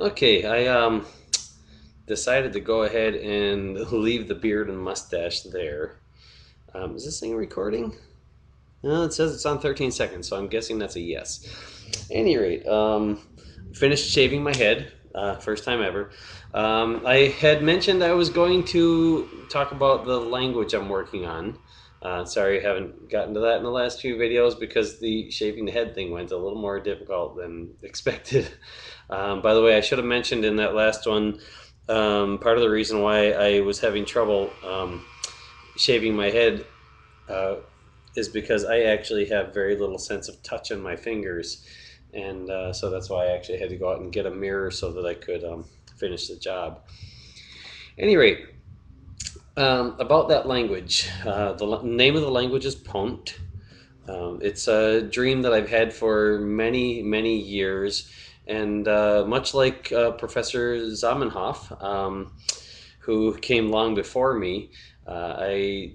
Okay, I decided to go ahead and leave the beard and mustache there. Is this thing recording? No, it says it's on 13 seconds, so I'm guessing that's a yes. At any rate, finished shaving my head, first time ever. I had mentioned I was going to talk about the language I'm working on. Sorry I haven't gotten to that in the last few videos because the shaving the head thing went a little more difficult than expected. By the way, I should have mentioned in that last one, part of the reason why I was having trouble shaving my head uh, is because I actually have very little sense of touch in my fingers, and so that's why I actually had to go out and get a mirror so that I could finish the job. At any rate, about that language, the name of the language is Pont. It's a dream that I've had for many, many years, and much like Professor Zamenhof, who came long before me, I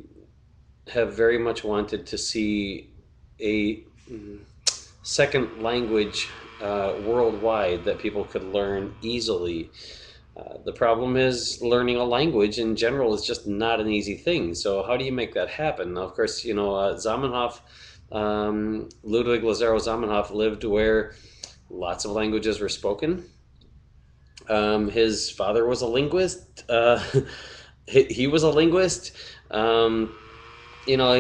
have very much wanted to see a second language worldwide that people could learn easily. The problem is learning a language in general is just not an easy thing. So how do you make that happen? Now, of course, Zamenhof, Ludwig Lazaro Zamenhof lived where lots of languages were spoken. His father was a linguist. He was a linguist. Um, you know,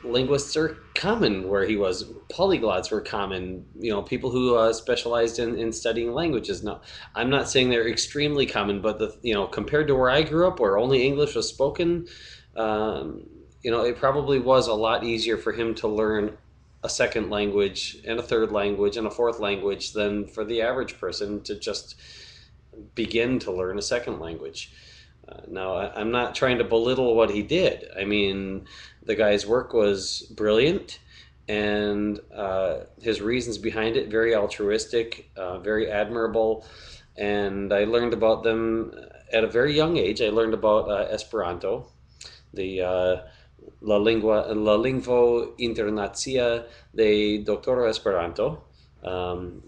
linguists are common where he was. Polyglots were common. People who specialized in studying languages. Now, I'm not saying they're extremely common, but compared to where I grew up, where only English was spoken, it probably was a lot easier for him to learn a second language and a third language and a fourth language than for the average person to just begin to learn a second language. Now, I'm not trying to belittle what he did. I mean, the guy's work was brilliant, and his reasons behind it very altruistic, very admirable. And I learned about them at a very young age. I learned about Esperanto, the la lingvo internacia de doctoro Esperanto, um,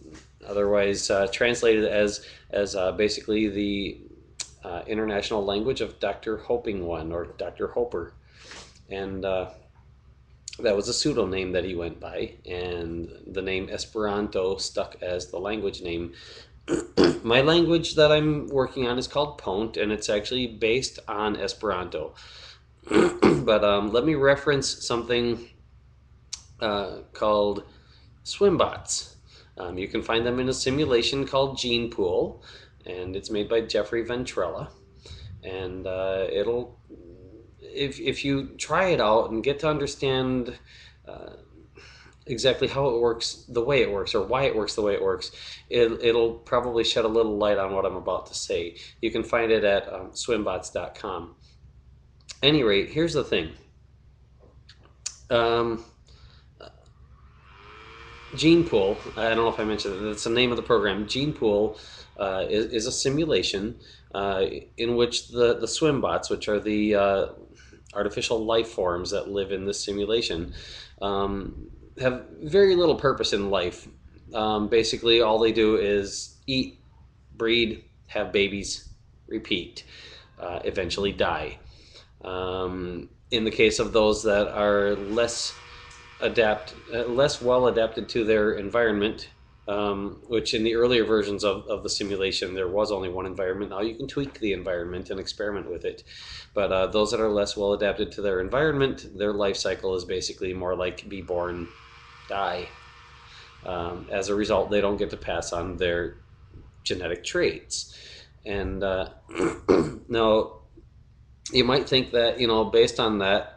otherwise translated as basically the international language of Dr. Hoping One or Dr. Hoper. And that was a pseudonym that he went by, and the name Esperanto stuck as the language name. My language that I'm working on is called Pont, and it's actually based on Esperanto. But let me reference something called swimbots. You can find them in a simulation called Gene Pool, and it's made by Jeffrey Ventrella. And it'll, if you try it out and get to understand exactly how it works, the way it works, or why it works the way it works, it'll probably shed a little light on what I'm about to say. You can find it at swimbots.com. Any rate, here's the thing. Um, Gene Pool, I don't know if I mentioned it, that's the name of the program. Gene Pool is a simulation in which the swimbots, which are the artificial life forms that live in this simulation, have very little purpose in life. Basically, all they do is eat, breed, have babies, repeat, eventually die. In the case of those that are less well adapted to their environment, which in the earlier versions of the simulation there was only one environment. Now you can tweak the environment and experiment with it, but those that are less well adapted to their environment, their life cycle is basically more like be born, die. As a result, they don't get to pass on their genetic traits. And now you might think that, based on that,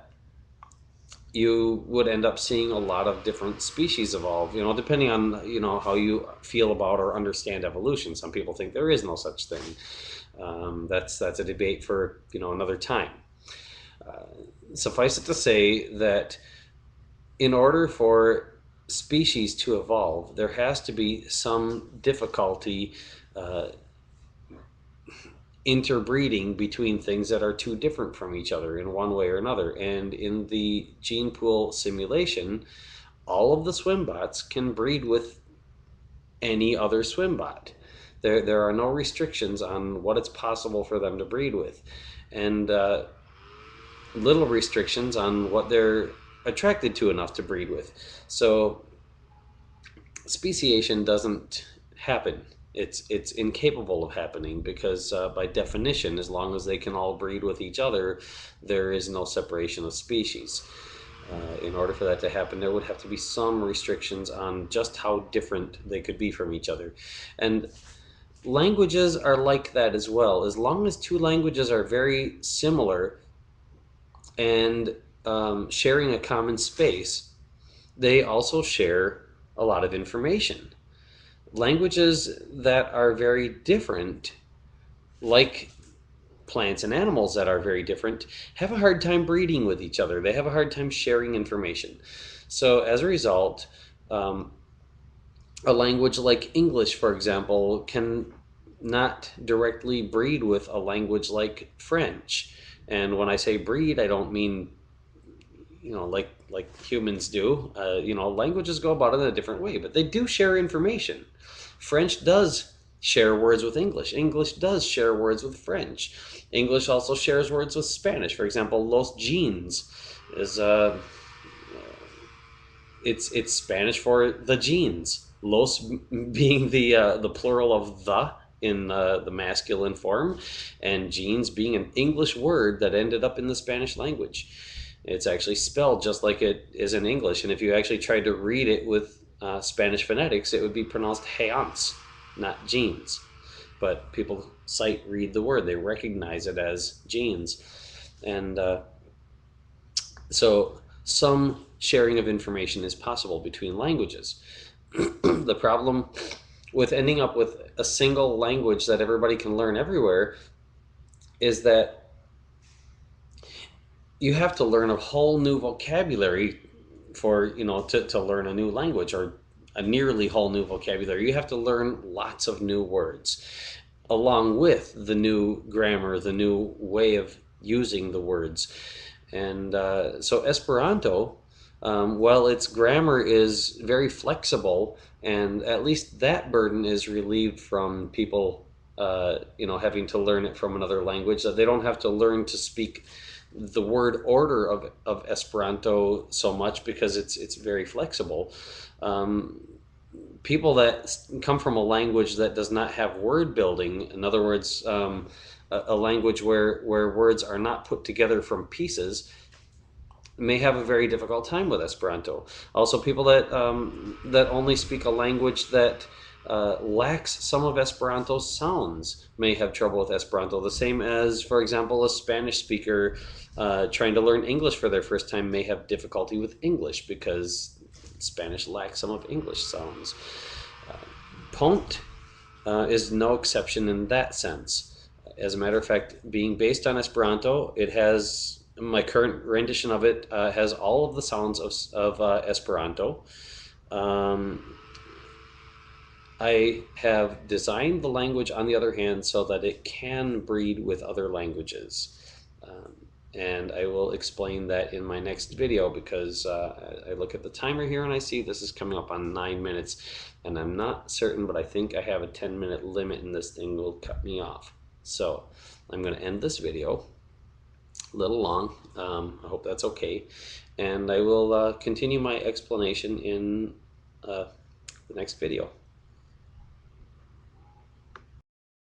you would end up seeing a lot of different species evolve, depending on, how you feel about or understand evolution. Some people think there is no such thing. That's a debate for, another time. Suffice it to say that in order for species to evolve, there has to be some difficulty interbreeding between things that are too different from each other in one way or another. And in the gene pool simulation, all of the swimbots can breed with any other swimbot. There are no restrictions on what it's possible for them to breed with, and little restrictions on what they're attracted to enough to breed with. So speciation doesn't happen. It's incapable of happening because by definition, as long as they can all breed with each other, there is no separation of species. In order for that to happen, there would have to be some restrictions on just how different they could be from each other. And languages are like that as well. As long as two languages are very similar and sharing a common space, they also share a lot of information. Languages that are very different, like plants and animals that are very different, have a hard time breeding with each other. They have a hard time sharing information. So as a result, a language like English, for example, can not directly breed with a language like French. And when I say breed, I don't mean like humans do. Languages go about it in a different way, but they do share information. French does share words with English. English does share words with French. English also shares words with Spanish. For example, los jeans is it's Spanish for the jeans. Los being the plural of the in the masculine form, and jeans being an English word that ended up in the Spanish language. It's actually spelled just like it is in English, and if you actually tried to read it with Spanish phonetics, it would be pronounced heans, not jeans. But people read the word, they recognize it as jeans. And so some sharing of information is possible between languages. The problem with ending up with a single language that everybody can learn everywhere is that you have to learn a whole new vocabulary to learn a new language, or a nearly whole new vocabulary. You have to learn lots of new words along with the new grammar, the new way of using the words. And so Esperanto, while its grammar is very flexible, and at least that burden is relieved from people having to learn it from another language, that they don't have to learn to speak the word order of Esperanto so much because it's very flexible. People that come from a language that does not have word building, in other words, a language where words are not put together from pieces, may have a very difficult time with Esperanto. Also, people that only speak a language that lacks some of Esperanto's sounds may have trouble with Esperanto. The same as, for example, a Spanish speaker trying to learn English for their first time may have difficulty with English because Spanish lacks some of English sounds. Pont is no exception in that sense. As a matter of fact, being based on Esperanto, it has, my current rendition of it has all of the sounds of Esperanto. I have designed the language, on the other hand, so that it can breed with other languages. And I will explain that in my next video, because I look at the timer here and I see this is coming up on 9 minutes, and I'm not certain, but I think I have a 10-minute limit and this thing will cut me off. So I'm going to end this video. A little long. I hope that's okay. And I will continue my explanation in the next video.